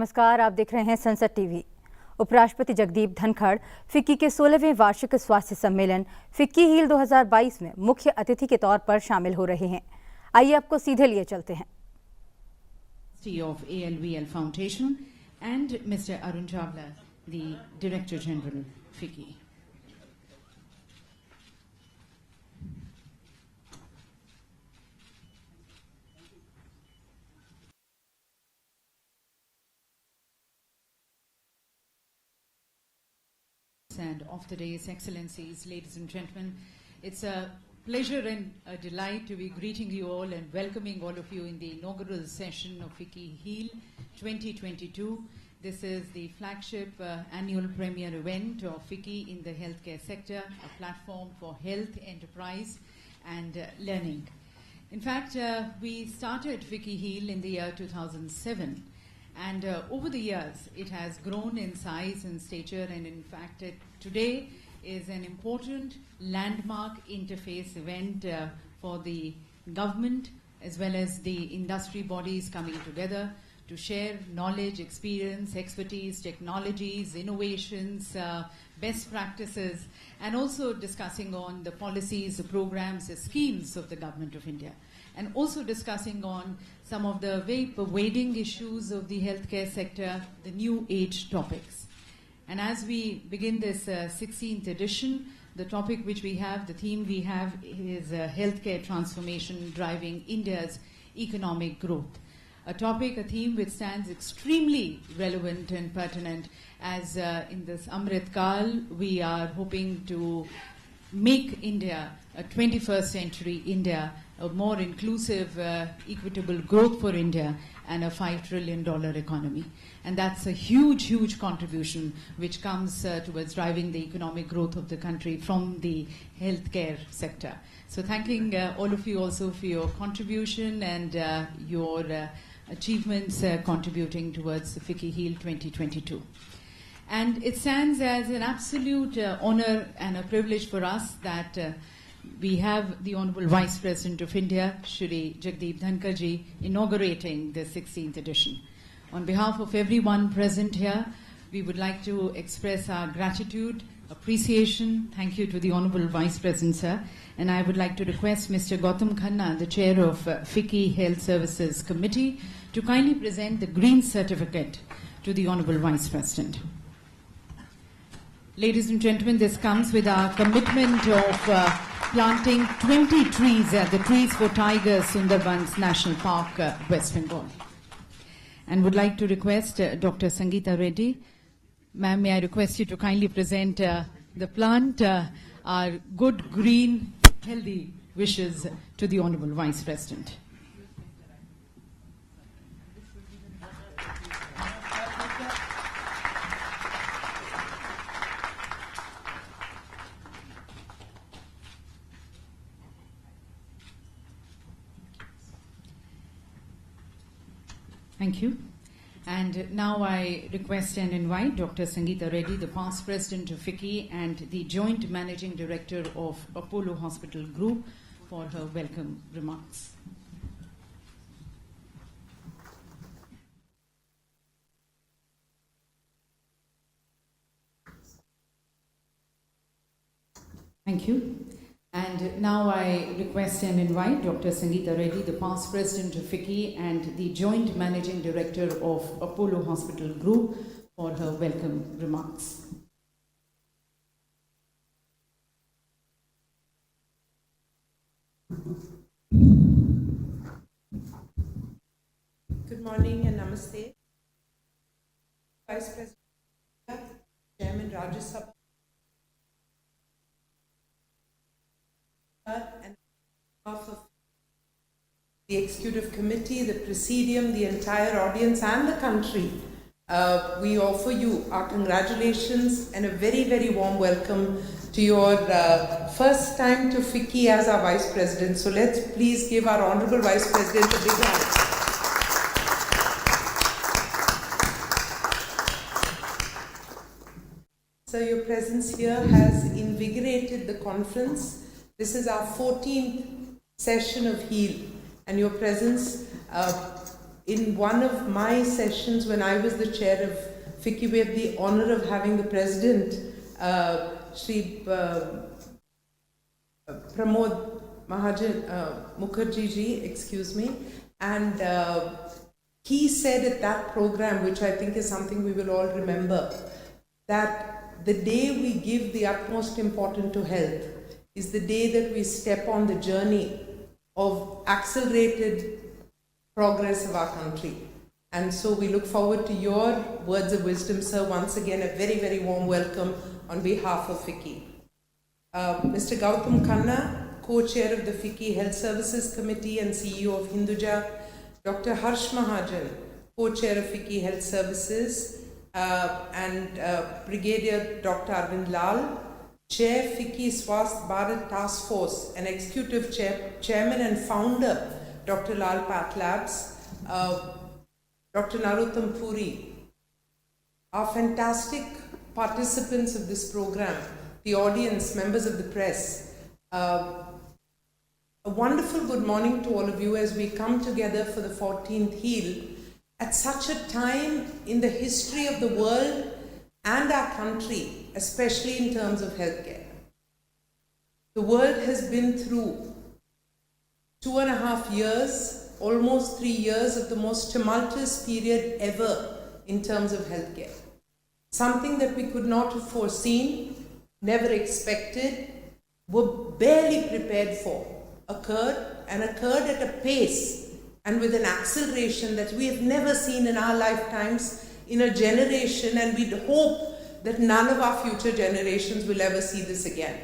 नमस्कार, आप देख रहे हैं संसद टीवी। उपराष्ट्रपति जगदीप धनखड़ फिक्की के 16वें वार्षिक स्वास्थ्य सम्मेलन फिक्की हील 2022 में मुख्य अतिथि के तौर पर शामिल हो रहे हैं। आइए आपको सीधे लिए चलते हैं। Of ALVL Foundation and Mr. Arun Chawla, the Director General, FICCI. And of the day's excellencies, ladies and gentlemen, it's a pleasure and a delight to be greeting you all and welcoming all of you in the inaugural session of FICCI HEAL 2022. This is the flagship annual premier event of FICCI in the healthcare sector, a platform for health, enterprise and learning. In fact, we started FICCI HEAL in the year 2007. And over the years, it has grown in size and stature, and in fact, today is an important landmark interface event for the government as well as the industry bodies coming together to share knowledge, experience, expertise, technologies, innovations, best practices, and also discussing on the policies, the programs, the schemes of the Government of India. And also discussing on some of the very pervading issues of the healthcare sector, the new age topics. And as we begin this 16th edition, the topic which we have, the theme we have is healthcare transformation driving India's economic growth. A topic, a theme which stands extremely relevant and pertinent as in this Amrit Kal, we are hoping to make India a 21st century India, a more inclusive, equitable growth for India, and a $5 trillion economy. And that's a huge, huge contribution which comes towards driving the economic growth of the country from the healthcare sector. So thanking all of you also for your contribution and your achievements contributing towards the FICCI HEAL 2022. And it stands as an absolute honor and a privilege for us that we have the Honorable Vice President of India, Shri Jagdeep Dhankar ji, inaugurating the 16th edition. On behalf of everyone present here, we would like to express our gratitude, appreciation, thank you to the Honorable Vice President, sir. And I would like to request Mr. Gautam Khanna, the Chair of FICCI Health Services Committee, to kindly present the Green Certificate to the Honorable Vice President. Ladies and gentlemen, this comes with our commitment of planting 20 trees at the Trees for Tigers Sundarbans National Park, West Bengal. And would like to request Dr. Sangeeta Reddy. Ma'am, may I request you to kindly present the plant, our good, green, healthy wishes to the Honorable Vice President. Thank you. And now I request and invite Dr. Sangeeta Reddy, the past president of FICCI and the joint managing director of Apollo Hospital Group, for her welcome remarks. Thank you. And now I request and invite Dr. Sangeeta Reddy, the past president of FICCI and the joint managing director of Apollo Hospital Group, for her welcome remarks. Good morning and namaste. Vice President, Chairman Rajya Sabha, and behalf of the Executive Committee, the Presidium, the entire audience and the country, we offer you our congratulations and a very, very warm welcome to your first time to FICCI as our Vice President. So let's please give our Honorable Vice President a big hand. So your presence here has invigorated the conference. This is our 14th session of HEAL, and your presence in one of my sessions when I was the chair of FICCI, we had the honor of having the president, Shri Pramod Mahajan, Mukherjee ji, excuse me, and he said at that program, which I think is something we will all remember, that the day we give the utmost importance to health is the day that we step on the journey of accelerated progress of our country. And so we look forward to your words of wisdom, sir. Once again, a very, very warm welcome on behalf of FICCI. Mr. Gautam Khanna, co-chair of the FICCI Health Services Committee and CEO of Hinduja, Dr. Harsh Mahajan, co-chair of FICCI Health Services, and Brigadier Dr. Arvind Lal, Chair FICCI Swasth Bharat Task Force and Executive Chairman and Founder, Dr. Lal Path Labs, Dr. Narottam Puri, our fantastic participants of this program, the audience, members of the press, a wonderful good morning to all of you as we come together for the 14th HEAL at such a time in the history of the world and our country, especially in terms of healthcare. The world has been through 2.5 years, almost 3 years of the most tumultuous period ever in terms of healthcare. Something that we could not have foreseen, never expected, were barely prepared for, occurred at a pace and with an acceleration that we have never seen in our lifetimes in a generation, and we'd hope that none of our future generations will ever see this again.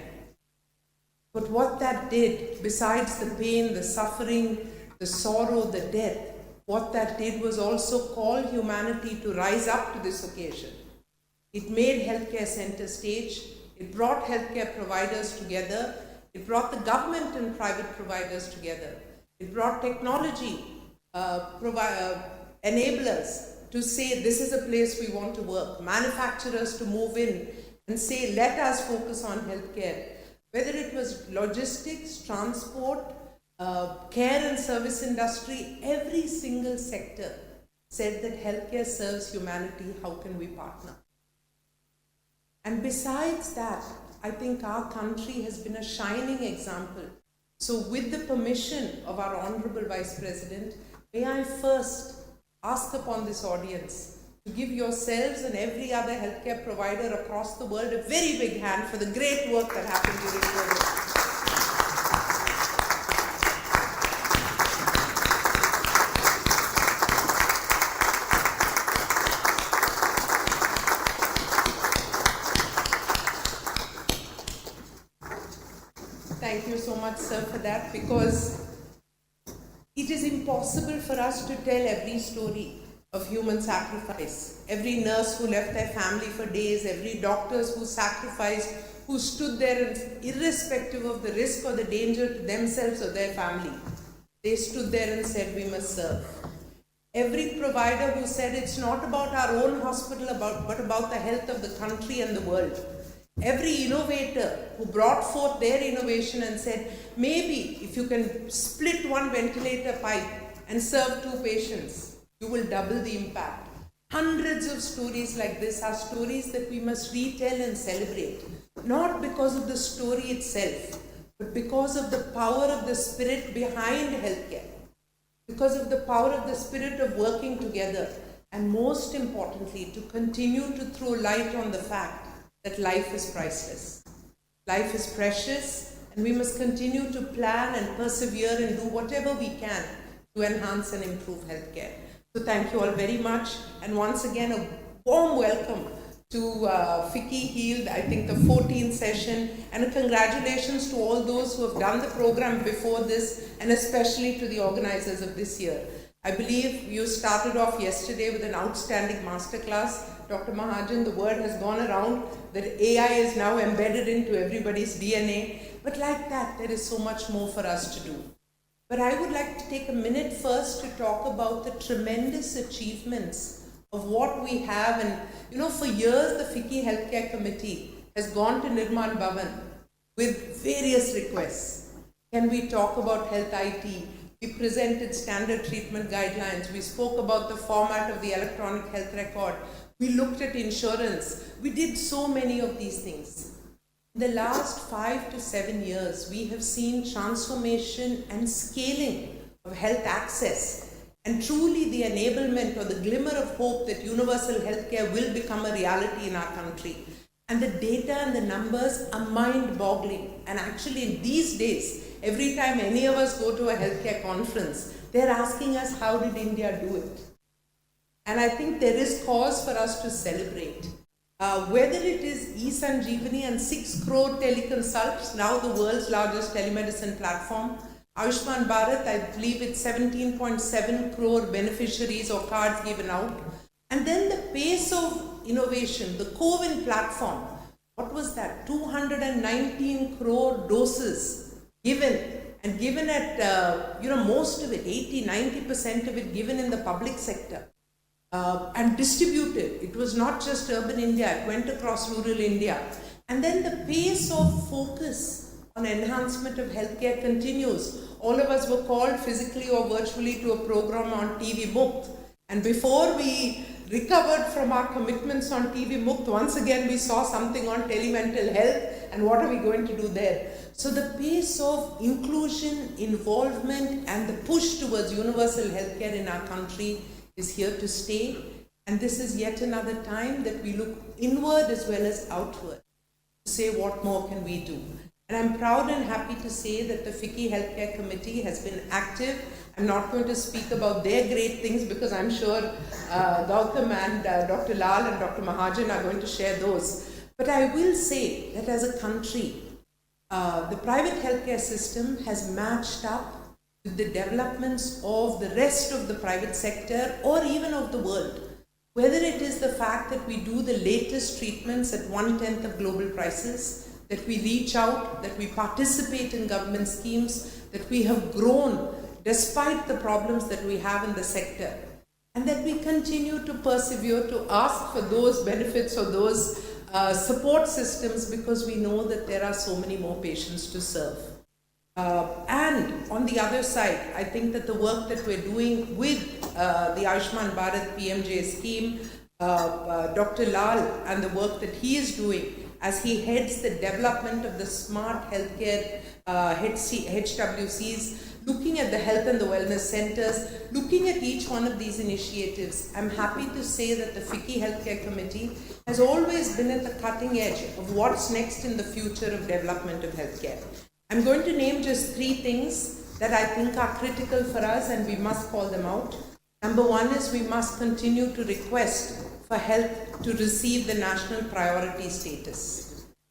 But what that did, besides the pain, the suffering, the sorrow, the death, what that did was also call humanity to rise up to this occasion. It made healthcare center stage. It brought healthcare providers together. It brought the government and private providers together. It brought technology enablers to say this is a place we want to work, manufacturers to move in and say let us focus on healthcare. Whether it was logistics, transport, care and service industry, every single sector said that healthcare serves humanity, how can we partner? And besides that, I think our country has been a shining example. So with the permission of our Honorable Vice President, may I first ask upon this audience to give yourselves and every other healthcare provider across the world a very big hand for the great work that happened during COVID. Thank you so much, sir, for that, because it is impossible for us to tell every story of human sacrifice. Every nurse who left their family for days, every doctors who sacrificed, who stood there and irrespective of the risk or the danger to themselves or their family, they stood there and said, we must serve. Every provider who said it's not about our own hospital, but about the health of the country and the world. Every innovator who brought forth their innovation and said, maybe if you can split one ventilator pipe and serve 2 patients, you will double the impact. Hundreds of stories like this are stories that we must retell and celebrate, not because of the story itself, but because of the power of the spirit behind healthcare, because of the power of the spirit of working together, and most importantly, to continue to throw light on the fact that life is priceless. Life is precious, and we must continue to plan and persevere and do whatever we can to enhance and improve healthcare. So thank you all very much, and once again a warm welcome to FICCI HEAL, I think the 14th session, and a congratulations to all those who have done the program before this, and especially to the organizers of this year. I believe you started off yesterday with an outstanding masterclass. Dr. Mahajan, the word has gone around that AI is now embedded into everybody's DNA. But like that, there is so much more for us to do. But I would like to take a minute first to talk about the tremendous achievements of what we have. And, for years, the FICCI Healthcare Committee has gone to Nirman Bhavan with various requests. Can we talk about health IT? We presented standard treatment guidelines. We spoke about the format of the electronic health record. We looked at insurance. We did so many of these things. In the last 5 to 7 years, we have seen transformation and scaling of health access, and truly the enablement or the glimmer of hope that universal healthcare will become a reality in our country. And the data and the numbers are mind-boggling. And actually in these days, every time any of us go to a healthcare conference, they're asking us, how did India do it? And I think there is cause for us to celebrate. Whether it is e-Sanjeevani and 6 crore teleconsults, now the world's largest telemedicine platform, Ayushman Bharat, I believe it's 17.7 crore beneficiaries or cards given out. And then the pace of innovation, the CoWIN platform, what was that? 219 crore doses given, and given at, most of it, 80-90% of it given in the public sector. And distributed. It was not just urban India, it went across rural India. And then the pace of focus on enhancement of healthcare continues. All of us were called physically or virtually to a program on TV Mukt. And before we recovered from our commitments on TV Mukt, once again we saw something on telemental health, and what are we going to do there? So the pace of inclusion, involvement, and the push towards universal healthcare in our country is here to stay, and this is yet another time that we look inward as well as outward to say what more can we do. And I'm proud and happy to say that the FICCI Healthcare Committee has been active. I'm not going to speak about their great things because I'm sure Gautam and Dr. Lal and Dr. Mahajan are going to share those. But I will say that as a country, the private healthcare system has matched up with the developments of the rest of the private sector or even of the world. Whether it is the fact that we do the latest treatments at 1/10 of global prices, that we reach out, that we participate in government schemes, that we have grown despite the problems that we have in the sector, and that we continue to persevere to ask for those benefits or those support systems because we know that there are so many more patients to serve. And on the other side, I think that the work that we're doing with the Ayushman Bharat PMJ scheme, Dr. Lal and the work that he is doing as he heads the development of the smart healthcare HWCs, looking at the health and the wellness centers, looking at each one of these initiatives. I'm happy to say that the FICCI Healthcare Committee has always been at the cutting edge of what's next in the future of development of healthcare. I'm going to name just 3 things that I think are critical for us and we must call them out. Number 1 is we must continue to request for health to receive the national priority status.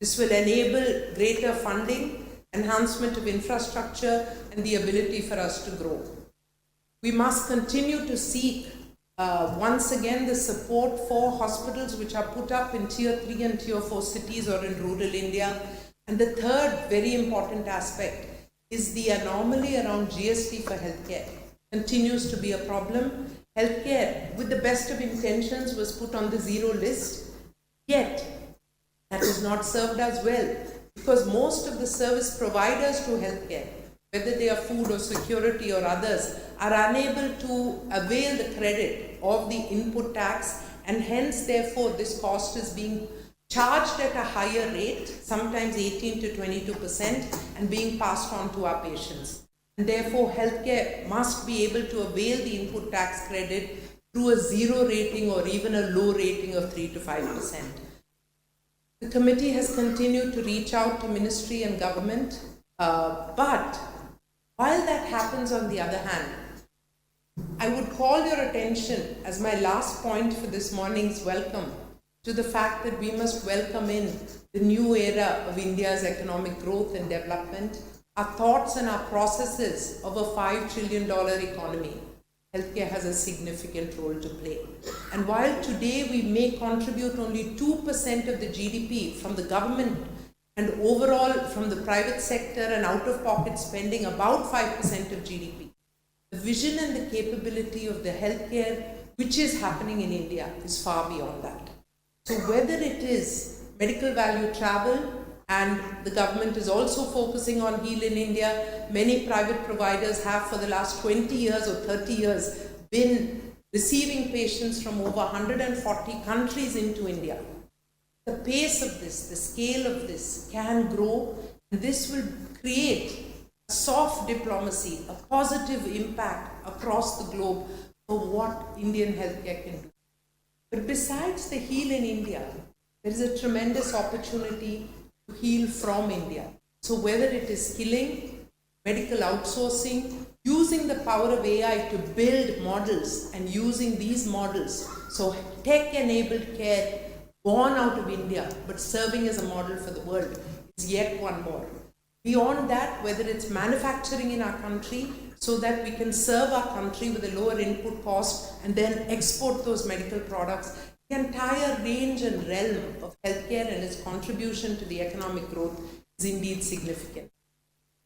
This will enable greater funding, enhancement of infrastructure, and the ability for us to grow. We must continue to seek once again the support for hospitals which are put up in tier 3 and tier 4 cities or in rural India. And the third very important aspect is the anomaly around GST for healthcare. Continues to be a problem. Healthcare, with the best of intentions, was put on the zero list, yet that has not served us well because most of the service providers to healthcare, whether they are food or security or others, are unable to avail the credit of the input tax, and hence therefore this cost is being charged at a higher rate, sometimes 18 to 22%, and being passed on to our patients. And therefore, healthcare must be able to avail the input tax credit through a zero rating or even a low rating of 3 to 5%. The committee has continued to reach out to ministry and government, but while that happens, on the other hand, I would call your attention as my last point for this morning's welcome to the fact that we must welcome in the new era of India's economic growth and development, our thoughts and our processes of a $5 trillion economy. Healthcare has a significant role to play. And while today we may contribute only 2% of the GDP from the government and overall from the private sector and out-of-pocket spending about 5% of GDP, the vision and the capability of the healthcare which is happening in India is far beyond that. So whether it is medical value travel, And the government is also focusing on Heal in India. Many private providers have for the last 20 years or 30 years been receiving patients from over 140 countries into India. The pace of this, the scale of this can grow, and this will create a soft diplomacy, a positive impact across the globe for what Indian healthcare can do. But besides the Heal in India, there is a tremendous opportunity to heal from India. So whether it is skilling, medical outsourcing, using the power of AI to build models and using these models, so tech-enabled care born out of India but serving as a model for the world is yet one more. Beyond that, whether it's manufacturing in our country so that we can serve our country with a lower input cost and then export those medical products, the entire range and realm of healthcare and its contribution to the economic growth is indeed significant.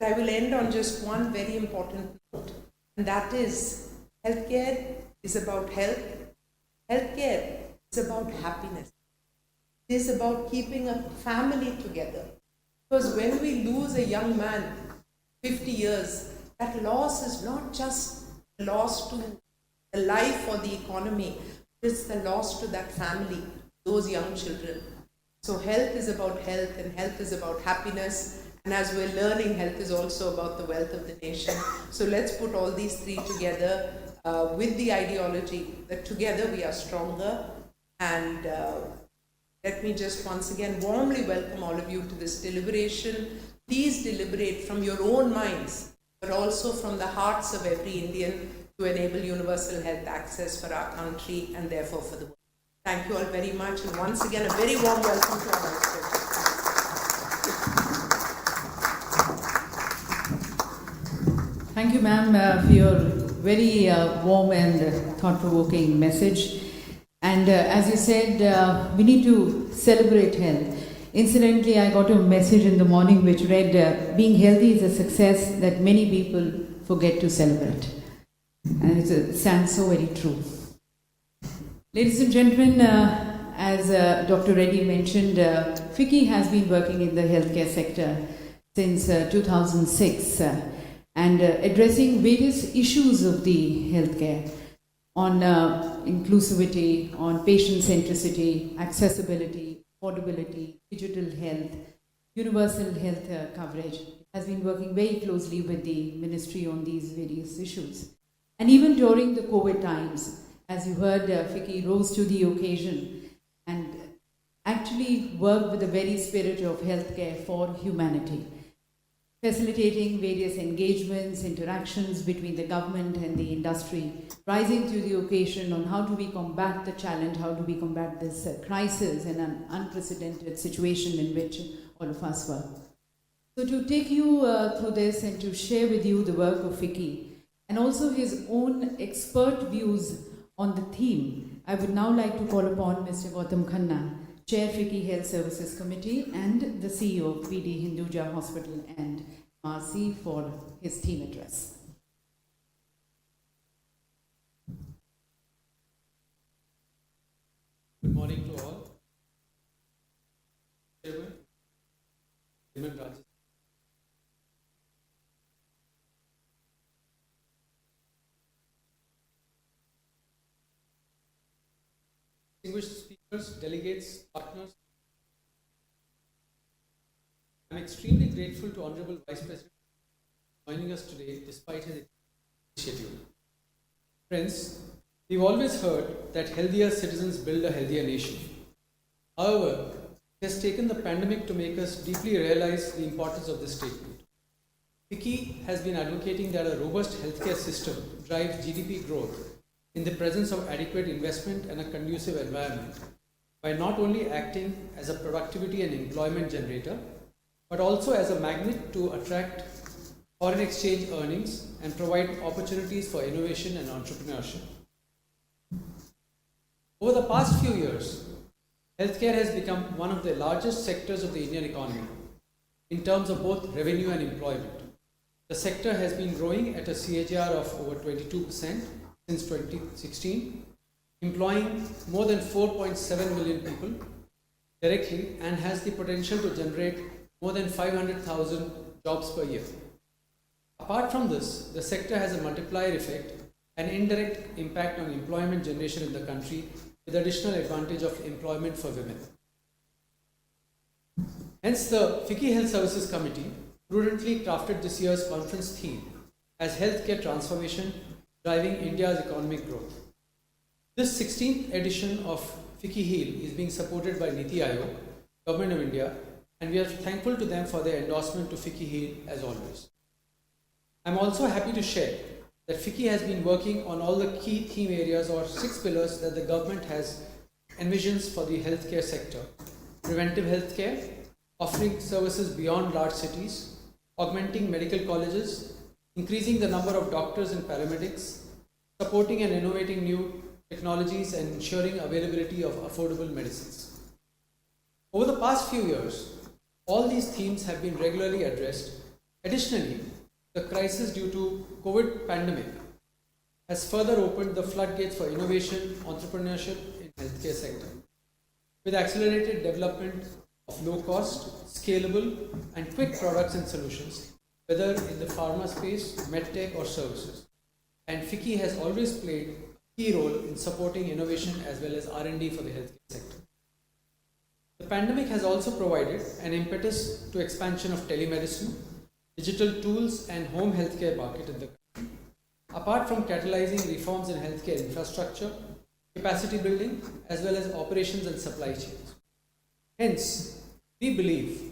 I will end on just one very important note, and that is healthcare is about health. Healthcare is about happiness. It is about keeping a family together. Because when we lose a young man, 50 years, that loss is not just a loss to the life or the economy, it's the loss to that family, those young children. So health is about health, and health is about happiness. And as we're learning, health is also about the wealth of the nation. So let's put all these three together with the ideology that together we are stronger. And let me just once again warmly welcome all of you to this deliberation. Please deliberate from your own minds, but also from the hearts of every Indian to enable universal health access for our country and therefore for the world. Thank you all very much, and once again a very warm welcome to our Vice President. Thank you, ma'am, for your very warm and thought-provoking message. And as you said, we need to celebrate health. Incidentally, I got a message in the morning which read, being healthy is a success that many people forget to celebrate. And it sounds so very true. Ladies and gentlemen, as Dr. Reddy mentioned, FICCI has been working in the healthcare sector since 2006 and addressing various issues of the healthcare on inclusivity, on patient centricity, accessibility, affordability, digital health, universal health coverage. It has been working very closely with the ministry on these various issues. And even during the COVID times, as you heard, FICCI rose to the occasion and actually worked with the very spirit of healthcare for humanity, facilitating various engagements, interactions between the government and the industry, rising to the occasion on how do we combat the challenge, how do we combat this crisis and an unprecedented situation in which all of us were. So to take you through this and to share with you the work of FICCI and also his own expert views on the theme, I would now like to call upon Mr. Gautam Khanna, Chair FICCI Health Services Committee and the CEO of PD Hinduja Hospital and MRC for his theme address. Good morning to all. Chairman, Rajya. Distinguished speakers, delegates, partners, I am extremely grateful to Honorable Vice President for joining us today despite his schedule. Friends, we've always heard that healthier citizens build a healthier nation. However, it has taken the pandemic to make us deeply realize the importance of this statement. FICCI has been advocating that a robust healthcare system drives GDP growth in the presence of adequate investment and a conducive environment by not only acting as a productivity and employment generator, but also as a magnet to attract foreign exchange earnings and provide opportunities for innovation and entrepreneurship. Over the past few years, healthcare has become one of the largest sectors of the Indian economy in terms of both revenue and employment. The sector has been growing at a CAGR of over 22% since 2016, employing more than 4.7 million people directly and has the potential to generate more than 500,000 jobs per year. Apart from this, the sector has a multiplier effect and indirect impact on employment generation in the country, with additional advantage of employment for women. Hence, the FICCI Health Services Committee prudently crafted this year's conference theme as Healthcare Transformation Driving India's Economic Growth. This 16th edition of FICCI Heal is being supported by Niti Aayog, Government of India, and we are thankful to them for their endorsement to FICCI Heal as always. I am also happy to share that FICCI has been working on all the key theme areas or 6 pillars that the government has envisions for the healthcare sector: preventive healthcare, offering services beyond large cities, augmenting medical colleges, increasing the number of doctors and paramedics, supporting and innovating new technologies, and ensuring availability of affordable medicines. Over the past few years, all these themes have been regularly addressed. Additionally, the crisis due to COVID pandemic has further opened the floodgates for innovation, entrepreneurship in healthcare sector, with accelerated development of low-cost, scalable, and quick products and solutions, whether in the pharma space, medtech, or services. And FICCI has always played a key role in supporting innovation as well as R&D for the healthcare sector. The pandemic has also provided an impetus to expansion of telemedicine, digital tools, and home healthcare market in the country. Apart from catalyzing reforms in healthcare infrastructure, capacity building, as well as operations and supply chains. Hence, we believe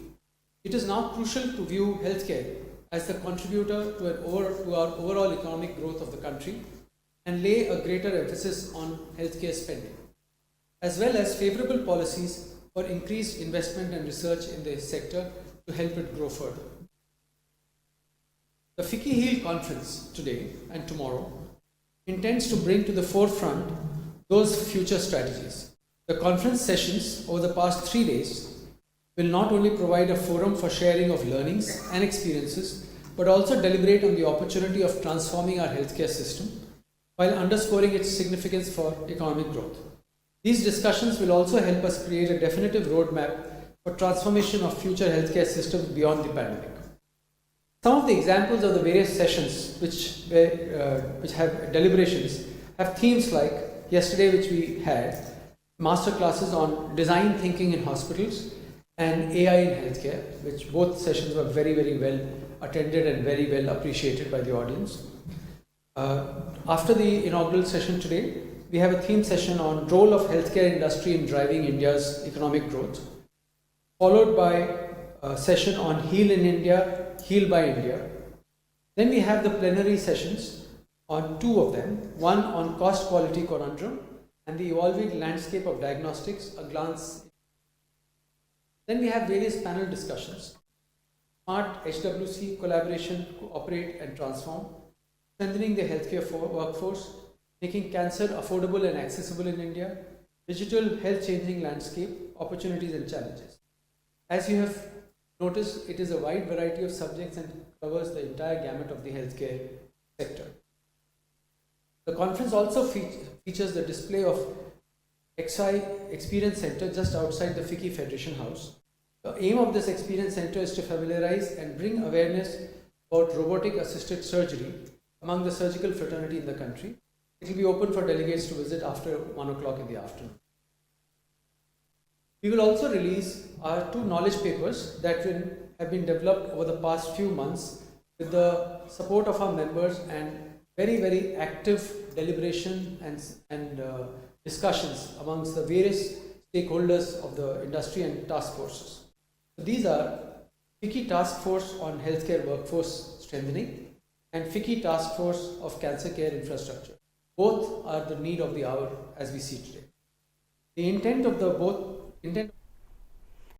it is now crucial to view healthcare as the contributor to our overall economic growth of the country and lay a greater emphasis on healthcare spending, as well as favorable policies for increased investment and research in the sector to help it grow further. The FICCI Heal conference today and tomorrow intends to bring to the forefront those future strategies. The conference sessions over the past 3 days will not only provide a forum for sharing of learnings and experiences, but also deliberate on the opportunity of transforming our healthcare system while underscoring its significance for economic growth. These discussions will also help us create a definitive roadmap for transformation of future healthcare systems beyond the pandemic. Some of the examples of the various sessions which have deliberations have themes like yesterday, which we had master classes on design thinking in hospitals and AI in healthcare, which both sessions were very, very well attended and very well appreciated by the audience. After the inaugural session today, we have a theme session on role of healthcare industry in driving India's economic growth, followed by a session on Heal in India, Heal by India. Then we have the plenary sessions on 2 of them, one on cost quality conundrum and the evolving landscape of diagnostics, a glance. Then we have various panel discussions: smart HWC, collaboration, cooperate and transform, strengthening the healthcare workforce, making cancer affordable and accessible in India, digital health changing landscape, opportunities and challenges. As you have noticed, it is a wide variety of subjects and covers the entire gamut of the healthcare sector. The conference also features the display of FICCI Experience Center just outside the FICCI Federation House. The aim of this Experience Center is to familiarize and bring awareness about robotic assisted surgery among the surgical fraternity in the country. It will be open for delegates to visit after 1 o'clock in the afternoon. We will also release our 2 knowledge papers that have been developed over the past few months with the support of our members and very, very active deliberation and discussions amongst the various stakeholders of the industry and task forces. So these are FICCI Task Force on Healthcare Workforce Strengthening and FICCI Task Force of Cancer Care Infrastructure. Both are the need of the hour as we see today. The intent of